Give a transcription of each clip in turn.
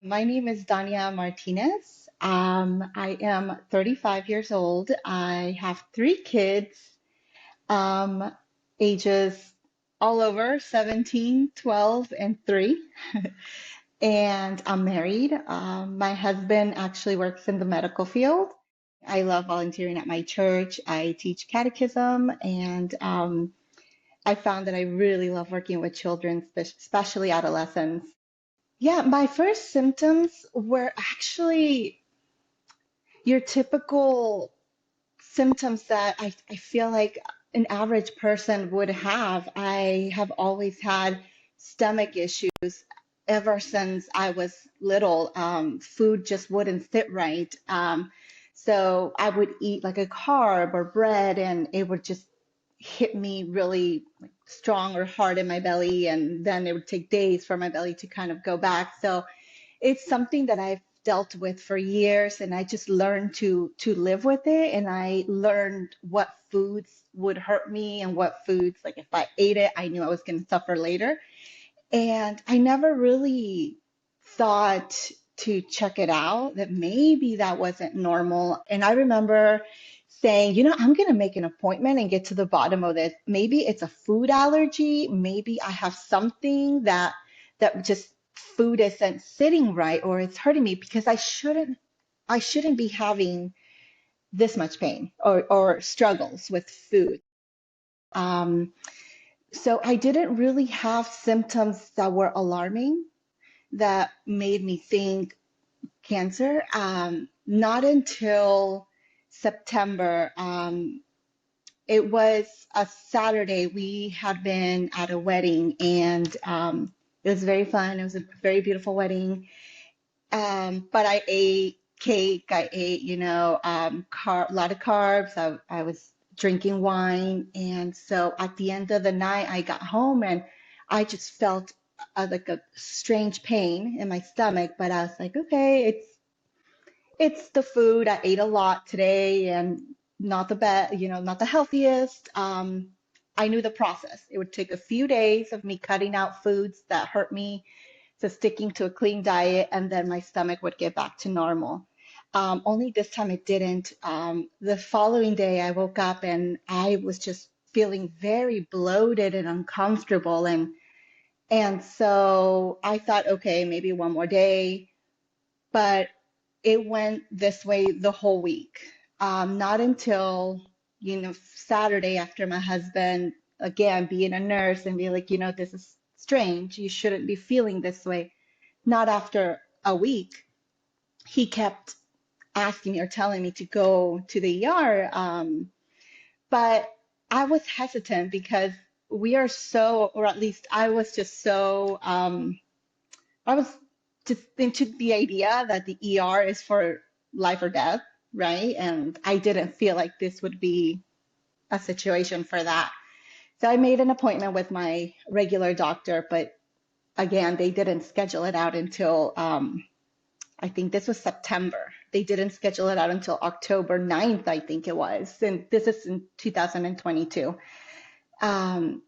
My name is Dania Martinez. I am 35 years old. I have three kids, um, ages all over 17, 12, and 3. And I'm married. My husband actually works in the medical field. I love volunteering at my church. I teach catechism, and I found that I really love working with children, especially adolescents. Yeah, my first symptoms were actually your typical symptoms that I feel like an average person would have. I have always had stomach issues ever since I was little. Food just wouldn't sit right. So I would eat like a carb or bread, and it would just hit me really like, strong or hard in my belly, and then it would take days for my belly to kind of go back. So it's something that I've dealt with for years, and I just learned to live with it. And I learned what foods would hurt me and what foods, like if I ate it, I knew I was going to suffer later. And I never really thought to check it out, that maybe that wasn't normal. And I remember saying, I'm going to make an appointment and get to the bottom of this. Maybe it's a food allergy. Maybe I have something that just food isn't sitting right, or it's hurting me, because I shouldn't be having this much pain or struggles with food. Um, so I didn't really have symptoms that were alarming that made me think cancer. Not until September. It was a Saturday. We had been at a wedding, and it was very fun. It was a very beautiful wedding. But I ate cake. I ate, a lot of carbs. I was drinking wine. And so at the end of the night, I got home and I just felt like a strange pain in my stomach. But I was like, okay, it's the food. I ate a lot today and not the best, not the healthiest. I knew the process. It would take a few days of me cutting out foods that hurt me, so sticking to a clean diet, and then my stomach would get back to normal. Only this time it didn't. The following day, I woke up and I was just feeling very bloated and uncomfortable, and so I thought, okay, maybe one more day, but it went this way the whole week. Not until, Saturday, after my husband, again, being a nurse and being like, this is strange. You shouldn't be feeling this way. Not after a week, he kept asking me or telling me to go to the ER. But I was hesitant because we are so, or at least I was just so, I was just into the idea that the ER is for life or death, right? And I didn't feel like this would be a situation for that. So I made an appointment with my regular doctor, but again, they didn't schedule it out until I think this was September. They didn't schedule it out until October 9th, I think it was. And this is in 2022. Um,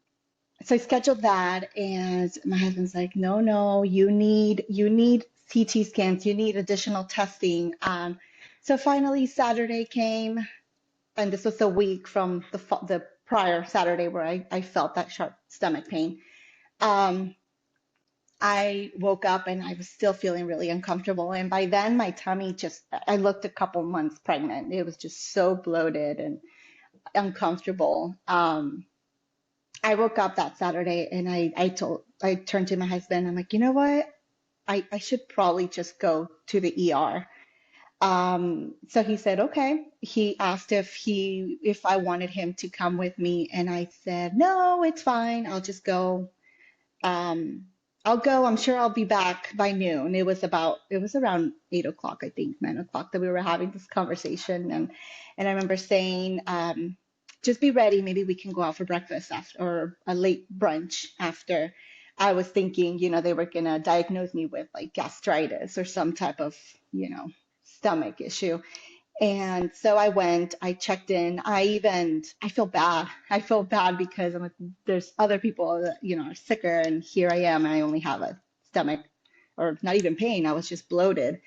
so I scheduled that, and my husband's like, no, no, you need CT scans, you need additional testing. So finally Saturday came, and this was a week from the prior Saturday where I felt that sharp stomach pain. Um, I woke up and I was still feeling really uncomfortable. And by then, my tummy just, I looked a couple months pregnant. It was just so bloated and uncomfortable. I woke up that Saturday and I turned to my husband. I'm like, you know what? I should probably just go to the ER. So he said, okay. He asked if I wanted him to come with me. And I said, no, it's fine. I'll just go. Um, I'll go. I'm sure I'll be back by noon. It was around 8 o'clock, I think, 9 o'clock, that we were having this conversation. And I remember saying, just be ready. Maybe we can go out for breakfast after, or a late brunch after. I was thinking, they were gonna diagnose me with like gastritis or some type of, stomach issue. And so I went, I checked in. I feel bad. I feel bad because I'm like, there's other people that, are sicker, and here I am, and I only have a stomach, or not even pain. I was just bloated.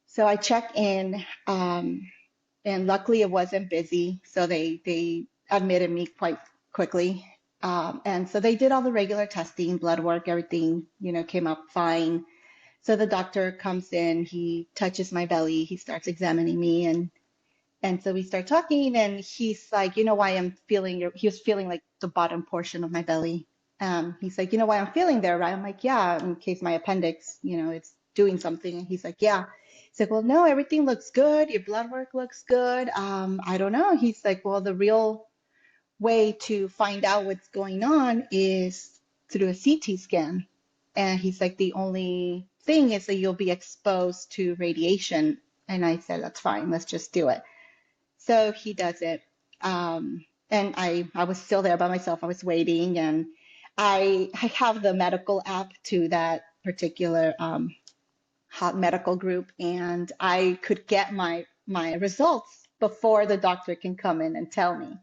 So I check in, and luckily it wasn't busy. So they admitted me quite quickly. And so they did all the regular testing, blood work, everything, came up fine. So the doctor comes in, he touches my belly, he starts examining me, and so we start talking, and he's like, you know why I'm feeling he was feeling like the bottom portion of my belly. He's like, you know why I'm feeling there, right? I'm like, yeah, in case my appendix, it's doing something. And he's like, yeah. He's like, well, no, everything looks good. Your blood work looks good. I don't know. He's like, well, the real way to find out what's going on is through a CT scan. And he's like, the only thing is that you'll be exposed to radiation. And I said, that's fine. Let's just do it. So he does it. And I was still there by myself. I was waiting, and I have the medical app to that particular hot medical group, and I could get my results before the doctor can come in and tell me.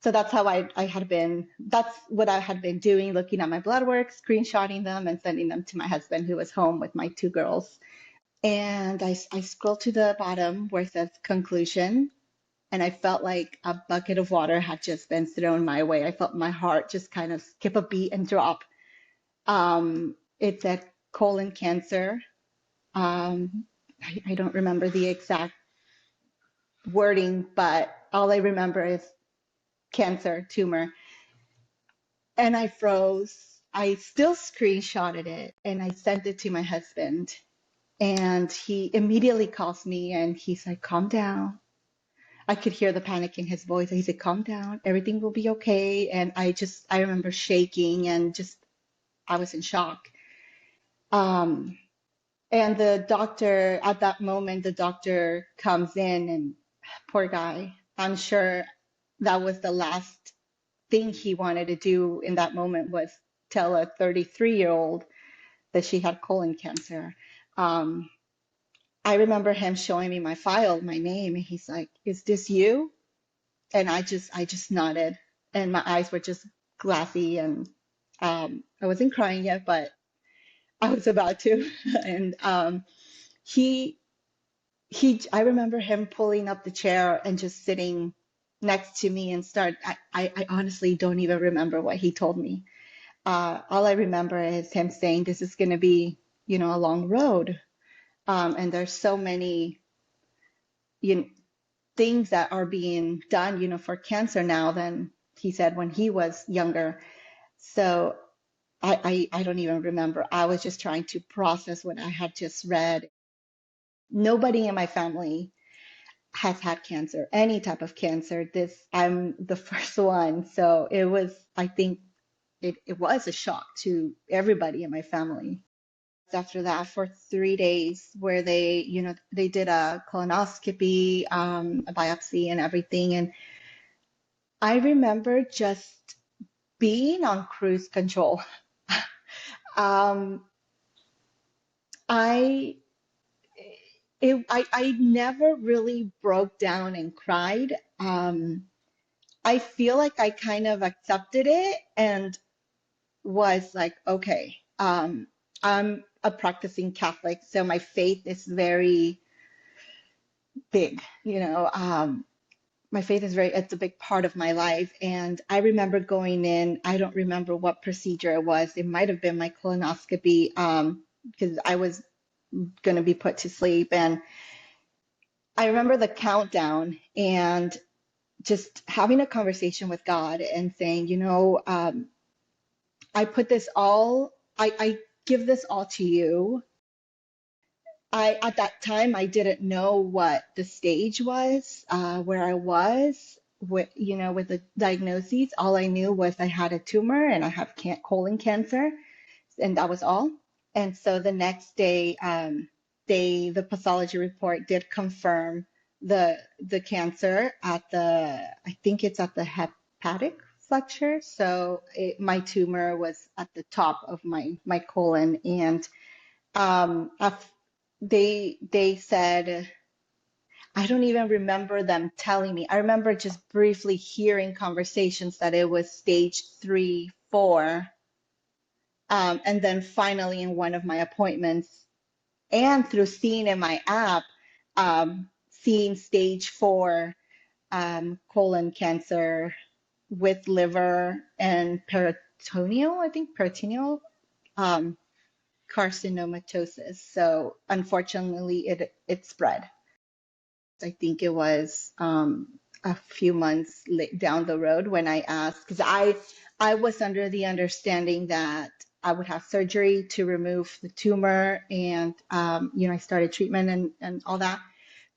So that's how that's what I had been doing, looking at my blood work, screenshotting them, and sending them to my husband, who was home with my two girls. And I scroll to the bottom where it says conclusion, and I felt like a bucket of water had just been thrown my way. I felt my heart just kind of skip a beat and drop. It said colon cancer. I don't remember the exact wording, but all I remember is cancer, tumor. And I froze. I still screenshotted it and I sent it to my husband. And he immediately calls me and he's like, calm down. I could hear the panic in his voice. He said, calm down, everything will be okay. And I remember shaking and I was in shock. Um, and the doctor, at that moment, the doctor comes in, and poor guy, I'm sure that was the last thing he wanted to do in that moment was tell a 33-year-old that she had colon cancer. Um, I remember him showing me my file, my name, and he's like, is this you? And I just nodded, and my eyes were just glassy, and I wasn't crying yet, but I was about to. And he I remember him pulling up the chair and just sitting next to me and I honestly don't even remember what he told me. All I remember is him saying, this is going to be, a long road. And there's so many, you know, things that are being done, for cancer now than he said when he was younger. So I don't even remember. I was just trying to process what I had just read. Nobody in my family has had cancer, any type of cancer. I'm the first one. So I think it was a shock to everybody in my family. After that, for 3 days, where they did a colonoscopy, a biopsy and everything. And I remember just being on cruise control. Um, I I never really broke down and cried. I feel like I kind of accepted it and was like, okay, I'm a practicing Catholic, so my faith is very big, my faith is it's a big part of my life. And I remember going in, I don't remember what procedure it was. It might have been my colonoscopy, because I was going to be put to sleep. And I remember the countdown and just having a conversation with God and saying, I put this all, I give this all to you. At that time, I didn't know what the stage was, where I was with the diagnoses. All I knew was I had a tumor and I have colon cancer, and that was all. And so the next day, the pathology report did confirm the cancer I think it's at the hepatic flexure. So my tumor was at the top of my colon, and they said, I don't even remember them telling me. I remember just briefly hearing conversations that it was stage 3, 4, And then finally, in one of my appointments, and through seeing in my app, seeing stage 4 colon cancer with liver and peritoneal, I think peritoneal um, carcinomatosis. So unfortunately, it spread. I think it was a few months down the road when I asked, because I was under the understanding that I would have surgery to remove the tumor, and I started treatment and all that.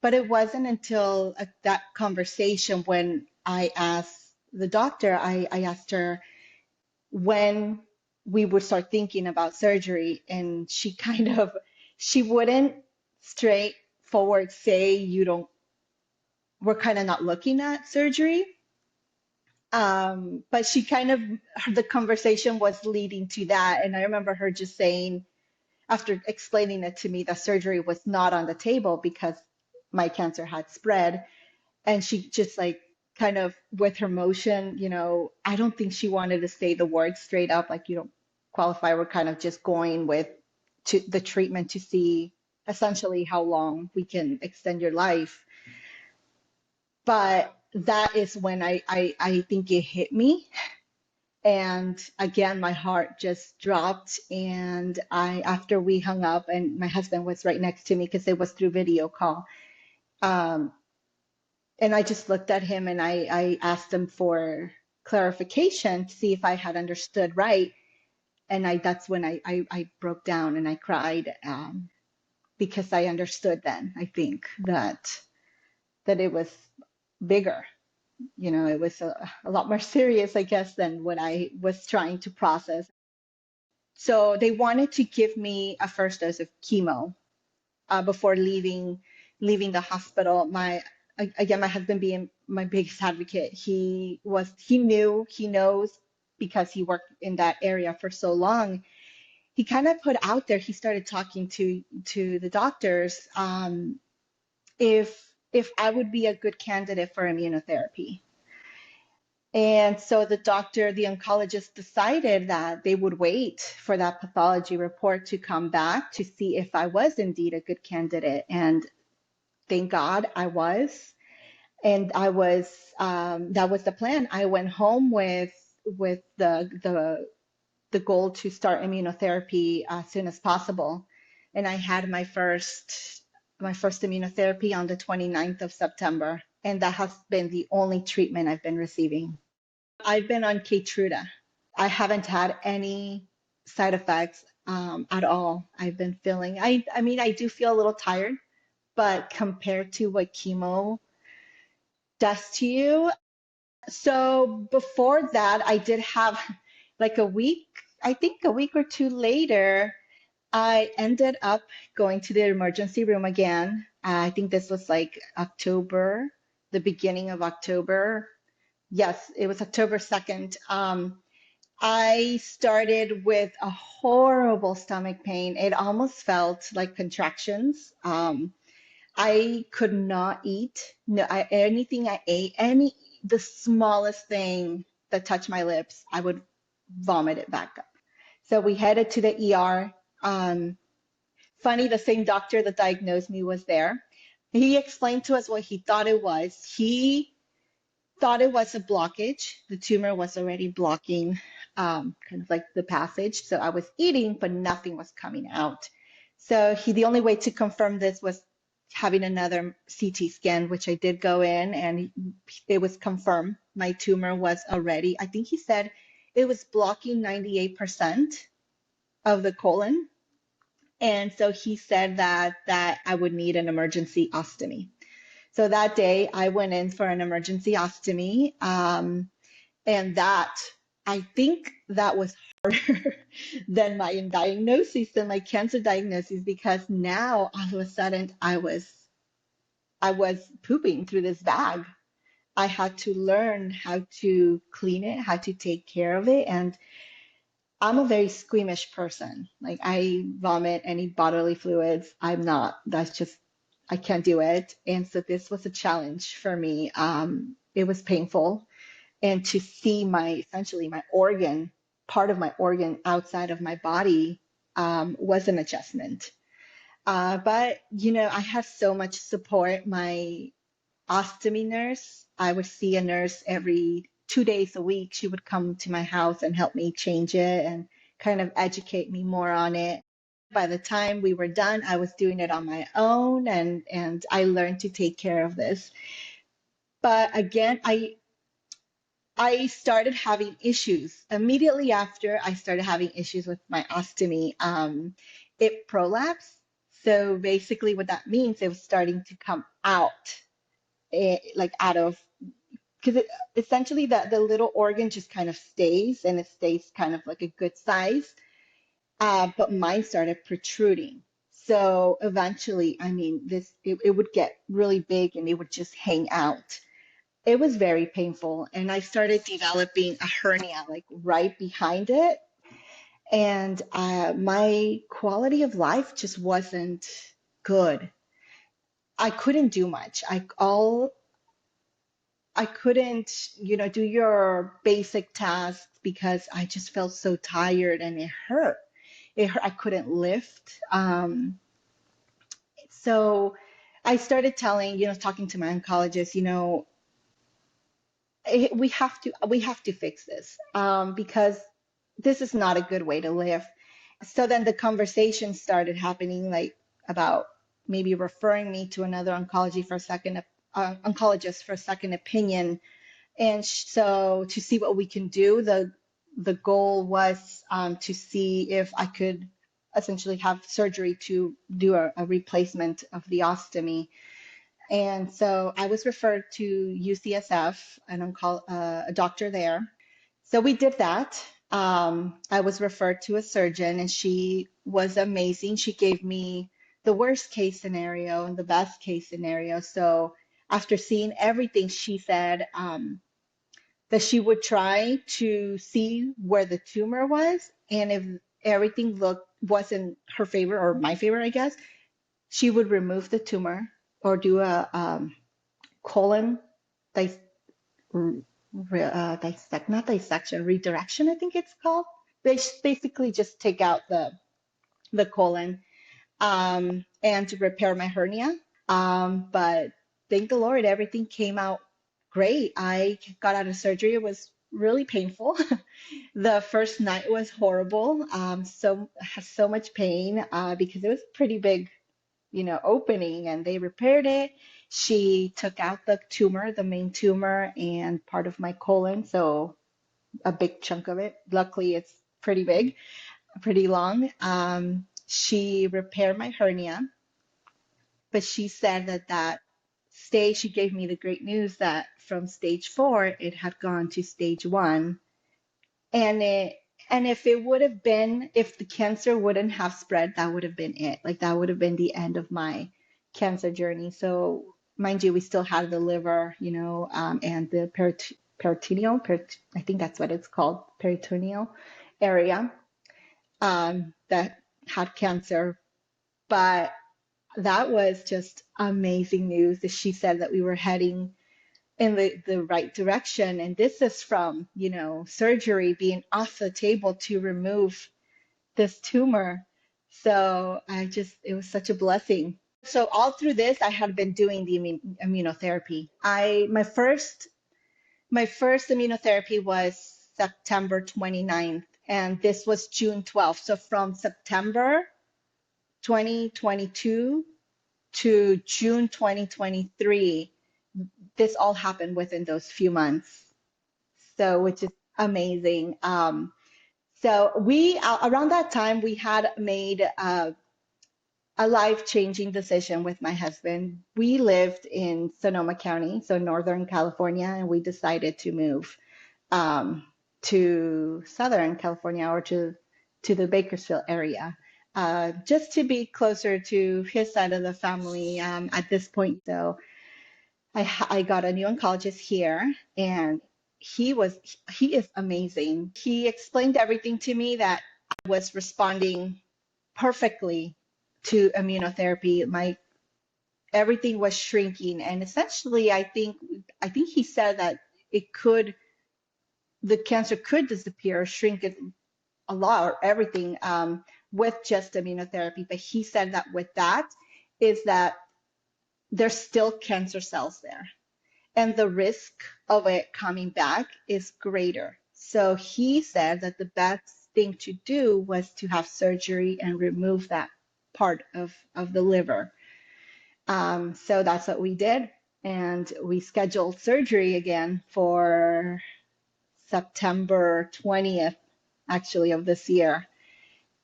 But it wasn't until that conversation when I asked the doctor, I asked her when we would start thinking about surgery, and she wouldn't straightforward say you don't we're kind of not looking at surgery. But the conversation was leading to that. And I remember her just saying, after explaining it to me, that surgery was not on the table because my cancer had spread. And she just like kind of with her motion, I don't think she wanted to say the words straight up, like you don't qualify. We're kind of just going with the treatment to see essentially how long we can extend your life. But that is when I think it hit me. And again, my heart just dropped. And after we hung up, and my husband was right next to me because it was through video call. Um, and I just looked at him and I asked him for clarification to see if I had understood right. And that's when I broke down and I cried, because I understood then, I think, that it was bigger. It was a lot more serious, I guess, than what I was trying to process. So they wanted to give me a first dose of chemo before leaving the hospital. Again, my husband being my biggest advocate, he knows because he worked in that area for so long. He kind of put out there, he started talking to the doctors, if I would be a good candidate for immunotherapy. And so the oncologist decided that they would wait for that pathology report to come back to see if I was indeed a good candidate. And thank God I was. And that was the plan. I went home with the goal to start immunotherapy as soon as possible. And I had my first immunotherapy on the 29th of September. And that has been the only treatment I've been receiving. I've been on Keytruda. I haven't had any side effects at all. I've been feeling, I mean, I do feel a little tired, but compared to what chemo does to you. So before that, I did have like I think a week or two later, I ended up going to the emergency room again. I think this was like October, the beginning of October. Yes, it was October 2nd. I started with a horrible stomach pain. It almost felt like contractions. I could not eat. No, anything I ate, the smallest thing that touched my lips, I would vomit it back up. So we headed to the ER. Funny, the same doctor that diagnosed me was there. He explained to us what he thought it was. He thought it was a blockage. The tumor was already blocking kind of like the passage. So I was eating, but nothing was coming out. So the only way to confirm this was having another CT scan, which I did go in, and it was confirmed. My tumor was already, I think he said it was blocking 98% of the colon. And so he said that I would need an emergency ostomy. So that day I went in for an emergency ostomy. And I think that was harder than my diagnosis, than my cancer diagnosis, because now all of a sudden I was pooping through this bag. I had to learn how to clean it, how to take care of it. And I'm a very squeamish person. Like I vomit any bodily fluids. That's just, I can't do it. And so this was a challenge for me. It was painful. And to see essentially my organ part of my organ outside of my body was an adjustment. But I had so much support. My ostomy nurse, I would see a nurse every 2 days a week. She would come to my house and help me change it and kind of educate me more on it. By the time we were done, I was doing it on my own, and I learned to take care of this. But again, I started having issues. Immediately after I started having issues with my ostomy, it prolapsed. So basically, what that means, it was starting to come out, like out of, because essentially the little organ just kind of stays and it stays kind of like a good size. But mine started protruding. So eventually, I mean, it would get really big and it would just hang out. It was very painful, and I started developing a hernia like right behind it. And my quality of life just wasn't good. I couldn't do much. I couldn't, do your basic tasks because I just felt so tired and it hurt. It hurt. I couldn't lift. So I started talking to my oncologist, we have to fix this because this is not a good way to live. So then the conversation started happening like about maybe referring me to another oncologist for a second opinion. And so to see what we can do, the goal was to see if I could essentially have surgery to do a replacement of the ostomy. And so I was referred to UCSF, a doctor there. So we did that. I was referred to a surgeon, and she was amazing. She gave me the worst case scenario and the best case scenario. So after seeing everything, she said that she would try to see where the tumor was, and if everything looked wasn't her favor or my favor, I guess, she would remove the tumor or do a colon dis not dissection, redirection, I think it's called. They basically just take out the colon and to repair my hernia. But thank the Lord, everything came out great. I got out of surgery. It was really painful. The first night was horrible. Had so much pain because it was pretty big, opening, and they repaired it. She took out the tumor, the main tumor, and part of my colon, so a big chunk of it. Luckily, it's pretty big, pretty long. She repaired my hernia, but she said that stage, she gave me the great news that from stage 4, it had gone to stage 1. And if it would have been, if the cancer wouldn't have spread, that would have been it. Like that would have been the end of my cancer journey. So mind you, we still had the liver, and the peritoneal, I think that's what it's called, peritoneal area that had cancer. But that was just amazing news that she said that we were heading in the right direction. And this is from, surgery being off the table to remove this tumor. So it was such a blessing. So all through this, I had been doing the immunotherapy. My first immunotherapy was September 29th, and this was June 12th. So from September 2022 to June 2023, this all happened within those few months. So, which is amazing. So around that time, we had made a life-changing decision with my husband. We lived in Sonoma County, so Northern California, and we decided to move um, to Southern California, or to the Bakersfield area, just to be closer to his side of the family at this point. So I got a new oncologist here, and he is amazing. He explained everything to me that I was responding perfectly to immunotherapy. My everything was shrinking, and essentially, I think he said that it could the cancer could disappear, shrink it a lot or everything with just immunotherapy. But he said that with that is that there's still cancer cells there, and the risk of it coming back is greater. So he said that the best thing to do was to have surgery and remove that part of the liver. So that's what we did. And we scheduled surgery again for September 20th, actually, of this year.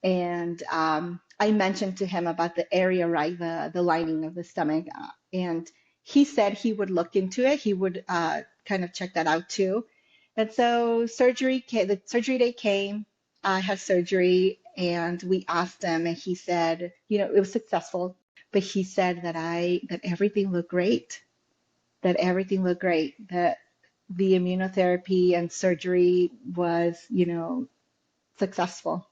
And I mentioned to him about the area, right, the lining of the stomach, and he said he would look into it. He would kind of check that out too. And so the surgery day came. I had surgery, and we asked him, and he said, it was successful, but he said that everything looked great, that everything looked great, that the immunotherapy and surgery was, successful.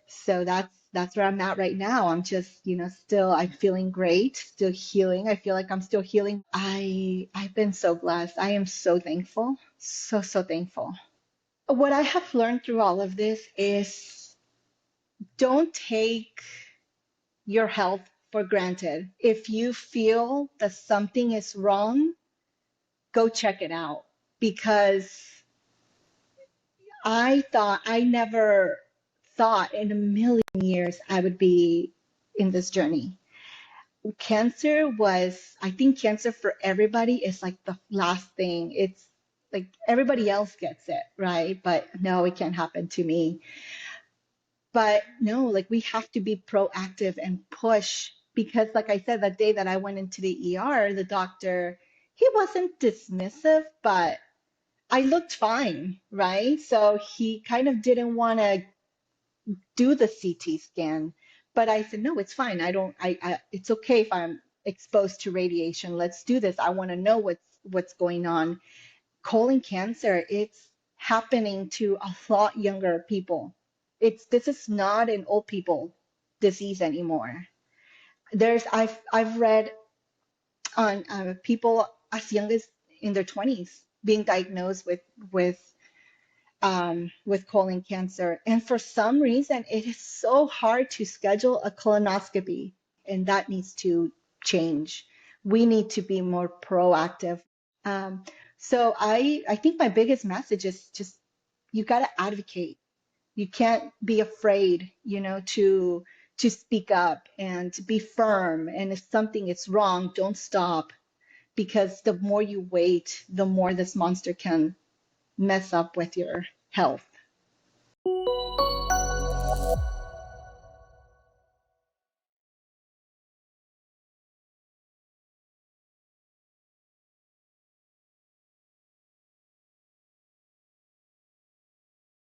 So that's where I'm at right now. I'm just, still I'm feeling great, still healing. I feel like I'm still healing. I've been so blessed. I am so thankful. So, so thankful. What I have learned through all of this is don't take your health for granted. If you feel that something is wrong, go check it out. Because I never thought in a million years I would be in this journey. I think cancer for everybody is like the last thing. It's like everybody else gets it, right? But no, it can't happen to me. But no, like we have to be proactive and push because, like I said, that day that I went into the ER, the doctor, he wasn't dismissive, but I looked fine, right? So he kind of didn't want to do the CT scan. But I said, no, it's fine. It's okay if I'm exposed to radiation. Let's do this. I want to know what's going on. Colon cancer, it's happening to a lot younger people. This is not an old people disease anymore. I've read on people as young as in their 20s being diagnosed with colon cancer. And for some reason, it is so hard to schedule a colonoscopy, and that needs to change. We need to be more proactive. So I think my biggest message is just you got to advocate. You can't be afraid, to speak up and to be firm. And if something is wrong, don't stop because the more you wait, the more this monster can mess up with your health.